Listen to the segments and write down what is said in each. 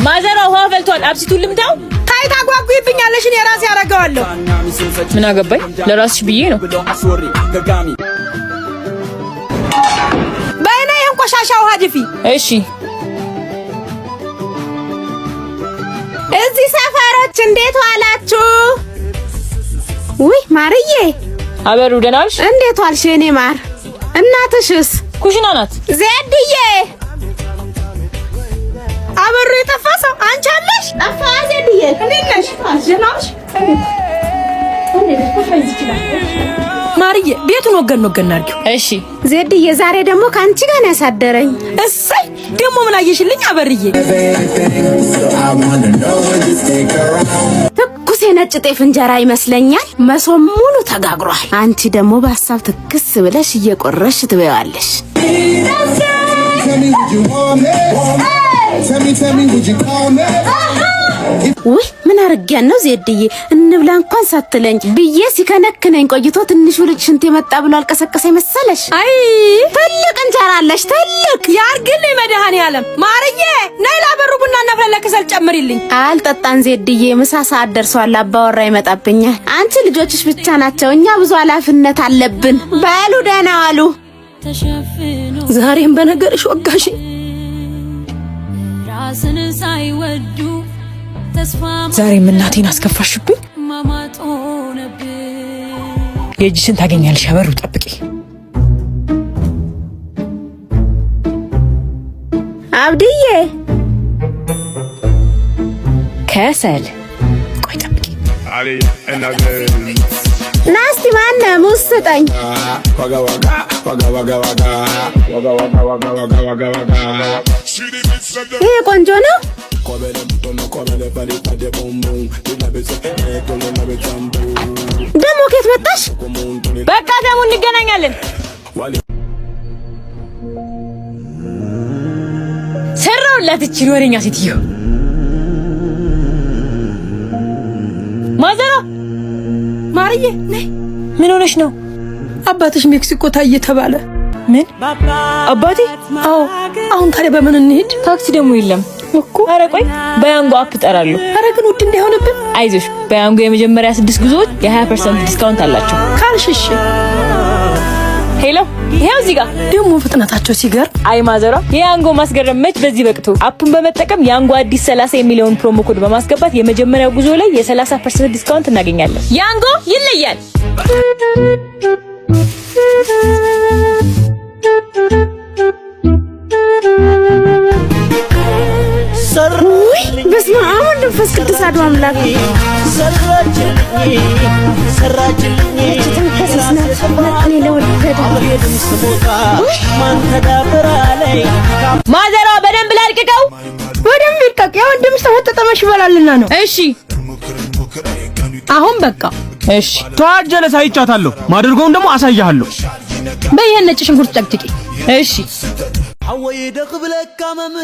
ማዘሯ ውሃ ፈልቷል። አብሲቱን ልምታው። ታይታ ጓጉይብኛለሽ። እኔ ራሴ አደርገዋለሁ። ምን አገባኝ? ለራስሽ ብዬ ነው። በእኔ የንቆሻሻ ውሃ ድፊ። እሺ። እዚህ ሰፈሮች እንዴት ዋላችሁ? ውይ ማርዬ፣ አበሩ ደህና ዋልሽ? እንዴት ዋልሽ የኔ ማር? እናትሽስ? ኩሽና ናት። ዜድዬ፣ አበሩ የጠፋሰው አንቺ አለሽ? ጠፋ ዜድዬ። እንዴት ነሽ? አጀናሽ ማርዬ፣ ቤቱን ወገን አድርጊው። እሺ ዜድዬ፣ ዛሬ ደግሞ ካንቺ ጋር ነው ያሳደረኝ። እሰይ፣ ደግሞ ምን አየሽልኝ አበርዬ? ትኩስ የነጭ ጤፍ እንጀራ ይመስለኛል። መሶብ ሙሉ ተጋግሯል። አንቺ ደግሞ በሐሳብ ትክስ ብለሽ እየቆረሽ ትበያለሽ። ውይ ምን አርጊያን ነው ዜድዬ? እንብላ እንኳን ሳትለኝ ብዬ ሲከነክነኝ ቆይቶ ትንሹ ልጅ ሽንት የመጣ ብሎ አልቀሰቀሰኝ መሰለሽ? አይ ትልቅ እንጀራ አለሽ፣ ትልቅ ያርግልኝ መድኃኔዓለም። ማርዬ ነይ ላበሩ ቡና እናፍላለህ፣ ከሰል ጨምሪልኝ። አልጠጣን ዜድዬ፣ ምሳ ሰዓት ደርሷል። አባወራ ይመጣብኛል። አንቺ ልጆችሽ ብቻ ናቸው፣ እኛ ብዙ ኃላፊነት አለብን። በሉ ደህና ዋሉ። ዛሬም በነገርሽ ወጋሽ። ራስን ሳይወዱ ዛሬም እናቴን አስከፋሽብኝ። የእጅሽን ታገኛለሽ። አበሩ ጠብቂ። አብድዬ ከሰል ቆይ ጠብቂ። ናስቲ ማነ ሙዝ ስጠኝ። ይሄ ቆንጆ ነው። ደሞ ከየት መጣሽ? በቃ ደሞ እንገናኛለን። ሰራውላት እቺ ወሬኛ ሴትዮ። ማዘሯ ማርዬ ነይ። ምን ሆነሽ ነው? አባትሽ ሜክሲኮ ታየ ተባለ። ምን አባቴ? አዎ። አሁን ታዲያ በምን እንሂድ? ታክሲ ደግሞ የለም እኮ። ኧረ ቆይ በያንጎ አፕ እጠራለሁ። ኧረ ግን ውድ እንዳይሆንብን። አይዞሽ፣ በያንጎ የመጀመሪያ 6 ጉዞዎች የ20% ዲስካውንት አላቸው። ካልሽሽ። ሄሎ፣ ይሄው እዚህ ጋር ደግሞ ፍጥነታቸው ሲገርም። አይ ማዘሯ፣ የያንጎ ማስገረም መች በዚህ በቅቶ። አፑን በመጠቀም ያንጎ አዲስ 30 የሚለውን ፕሮሞ ኮድ በማስገባት የመጀመሪያው ጉዞ ላይ የ30% ዲስካውንት እናገኛለን። ያንጎ ይለያል። በስመ አብ ወወልድ ወመንፈስ ቅዱስ አሐዱ አምላክ። ማዘሯ በደንብ ላልቅቀው። በደንብ ይልቀቅ። ያው ወንድምሽ ተፈጠጠመሽ ይበላልና ነው። እሺ አሁን በቃ እሺ። ተዋጀለ ሳይቻታለሁ። ማድርጎውን ደግሞ አሳያለሁ። በይሄን ነጭ ሽንኩርት ጨቅጭቂ። እሺ።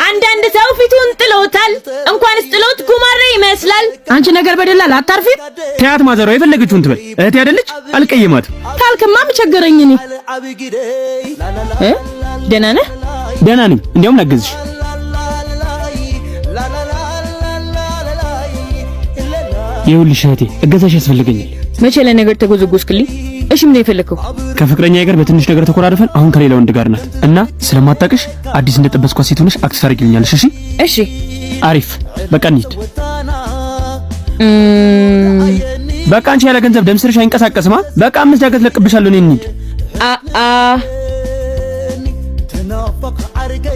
አንዳንድ ሰው ፊቱን ጥሎታል፣ እንኳንስ ጥሎት ጉማሬ ይመስላል። አንቺ ነገር በደላል አታርፊ። ተያት ማዘሯ የፈለገችውን ትበል። እህቴ አይደለች? አልቀየማትም። ታልክማ ምቸገረኝ እኔ። ደህና ነህ? ደህና ነኝ። እንዲያውም ላግዝሽ። ይኸውልሽ እህቴ እገዛሽ ያስፈልገኛል። መቼ ለነገር ተጎዘጎዝክልኝ? እሺ ምን የፈለከው? ከፍቅረኛ ጋር በትንሽ ነገር ተኮራርፈን አሁን ከሌላ ወንድ ጋር ናት እና ስለማታውቅሽ አዲስ እንደጠበስኳት ሴት ሆነሽ አክሰስ አድርጊልኛለሽ። እሺ እሺ። አሪፍ። በቃ እንሂድ። በቃ አንቺ ያለ ገንዘብ ደም ስርሽ አይንቀሳቀስማ። በቃ 5 ዳገት ለቅብሻለሁ። እኔ እንሂድ።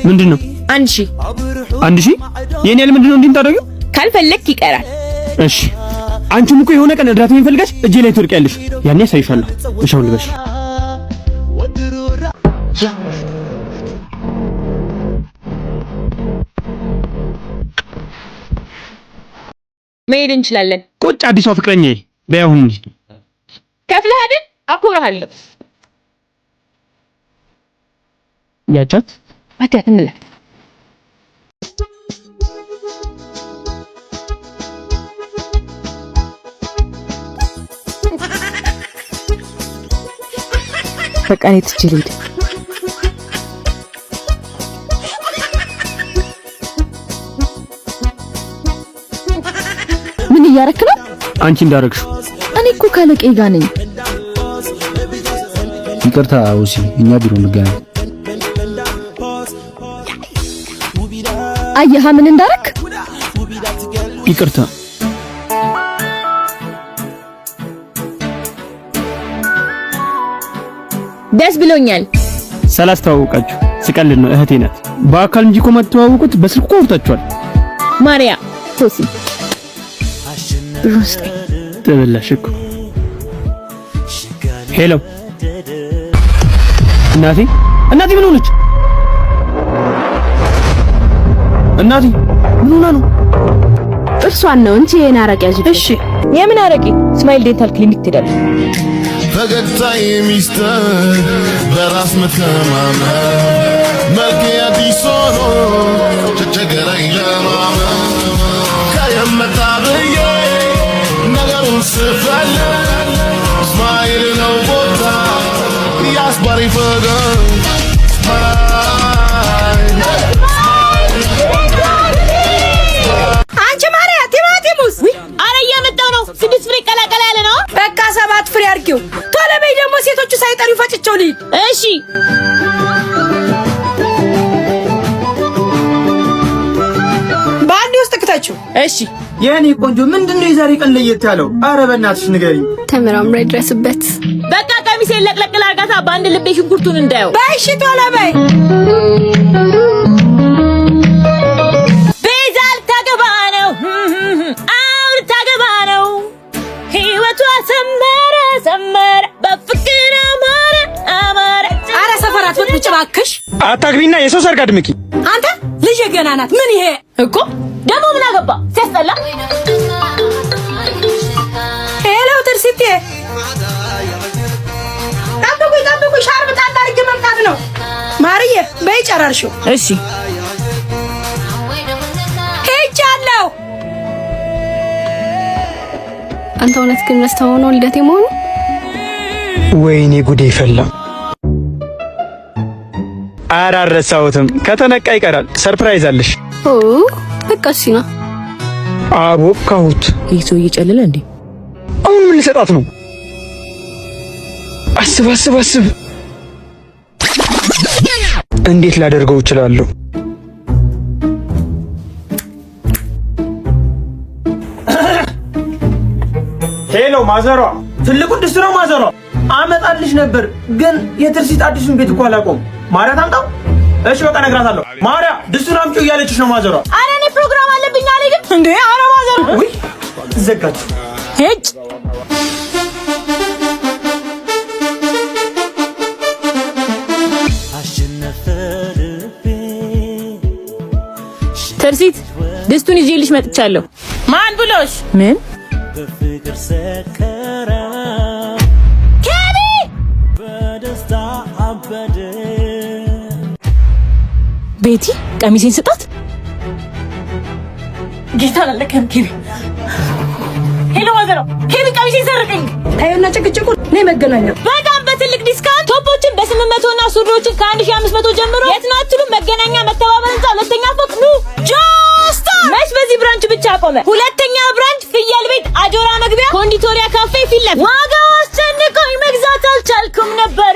ምንድነው? 1000 የኔ ያለ ምንድነው? እንዴ ታደርጊው? ካልፈለክ ይቀራል። እሺ አንቺም እኮ የሆነ ቀን እርዳታ የሚፈልጋሽ እጄ ላይ ትወርቂያለሽ። ያኔ ያሳይሻለሁ። እሻው ልበሽ። መሄድ እንችላለን። ቁጭ አዲሷ ፍቅረኛዬ በያሁን ከፍለህ አይደል? አኮራሃለሁ። ያቻት አትያት እንላ በቃ እኔ ትቼ ልሂድ። ምን እያረክ ነው? አንቺ እንዳረግሽው። እኔ እኮ ካለቄ ጋር ነኝ። ይቅርታ ኦሲ፣ እኛ ቢሮ እንገናኝ። አየህ ምን እንዳረክ? ይቅርታ። ደስ ብሎኛል። ስላስተዋወቃችሁ። ስቀልድ ነው፣ እህቴ ናት። በአካል እንጂ እኮ የማትተዋወቁት በስልክ እኮ አውርታችኋል። ማርያ ቶሲ ብሩስቴ ተበላሽ እኮ። ሄሎ እናቴ ምን ሆነች? እናቴ ምን ሆና ነው? እርሷን ነው እንጂ የኔ አረቄ ያዥ። እሺ የምን አረቄ? ስማይል ዴንታል ክሊኒክ ትሄዳለች። ፈገግታ የሚስጥር በራስ መተማመን መልክ አዲስ ሆኖ ቸገረኝ ለማመን ከየመጣ ብዬ ነገሩን ስፈልግ ስማይል ነው ቦታ ያስባሪ ፈገግ አንቺ ማርያ ቲማቲሙስ አረ እያመጣው ነው። 6 ፍሬ ቀላቀላ ያለ ነው። በቃ 7 ፍሬ አድርጊው። ቶሎ በይ ደግሞ ሴቶቹ ሳይጠሩ ፈጭቸው ልሂድ። እሺ በአንድ ውስጥ ክተችው። እሺ የኔ ቆንጆ ምንድነው የዛሬ ቀን ለየት ያለው? አረ በእናትሽ ንገሪኝ። ተመራምራ ይድረስበት። በቃ ቀሚሴን ለቅለቅ ላርጋታ በአንድ ልቤ ሽንኩርቱን እንዳየው። በይ እሺ ቶሎ በይ። ቤዛ ልታገባ ነው። አውር ታገባ ነው። ህይወቷ ሰመረ በፍቅር አማረ። አረ ሰፈራት ወጥ እባክሽ አታግቢና የሰው ሰርግ አድምቂ። አንተ ልጅ ገና ናት። ምን ይሄ እኮ ደግሞ ምን አገባ ሲያስጠላ። ሄሎ ትርሲቴ ጠብቁ ሻርብ ጣል አድርጌ መምጣት ነው። ማርዬ በይ ጨራርሽው። እሺ ሄጃለሁ። አንተ እውነት ግን ረስተኸው ነው ልደቴ መሆኑ? ወይኔ ጉዴ ፈላ። አራረሳውትም ከተነቃ ይቀራል። ሰርፕራይዝ አለሽ። ኦ በቃ እሺ ነው። አቦካሁት። ይህ ሰው እየጨለለ እንዴ? አሁን ምን ልሰጣት ነው? አስብ። እንዴት ላደርገው እችላለሁ? ሄሎ ማዘሯ፣ ትልቁን ድስት ነው ማዘሯ። አመጣልሽ ነበር ግን የትርሲት አዲሱን ቤት እኮ አላውቀውም። ማርያ ታምጣው። እሺ በቃ እነግራታለሁ። ማርያ ድስቱን አምጪው እያለችሽ ነው ማዘሯ። አረ እኔ ፕሮግራም አለብኝ አልሄድም እንዴ? አረ ማዘሯ ውይ ዘጋች። ሄጭ ትርሲት ድስቱን ይዤልሽ መጥቻለሁ። ማን ብሎሽ? ምን በፍቅር ሰከራ ከቢ በደስታ አበደ። ቤቲ ቀሚሴን ስጣት። ጌታ አላለከም ኬቢ። ሄሎ ማዘሮ ኬቢ ቀሚሴን ሰረቀኝ። ታዩና ጭቅጭቁ ነይ መገናኛ። በጣም በትልቅ ዲስካውንት ቶፖችን በ800 እና ሱሪዎችን ከ1500 ጀምሮ። የት ነው አትሉም? መገናኛ መተባበር ህንጻ ሁለተኛ ፎቅ ኑ። ጆስታ መች በዚህ ብራንች ብቻ ቆመ። ሁለተኛ ብራንች ፍየል ቤት አጆራ መግቢያ ኮንዲቶሪያ ካፌ ፊት ለፊት። ዋጋው አስጨንቆኝ መግዛት አልቻልኩም ነበር።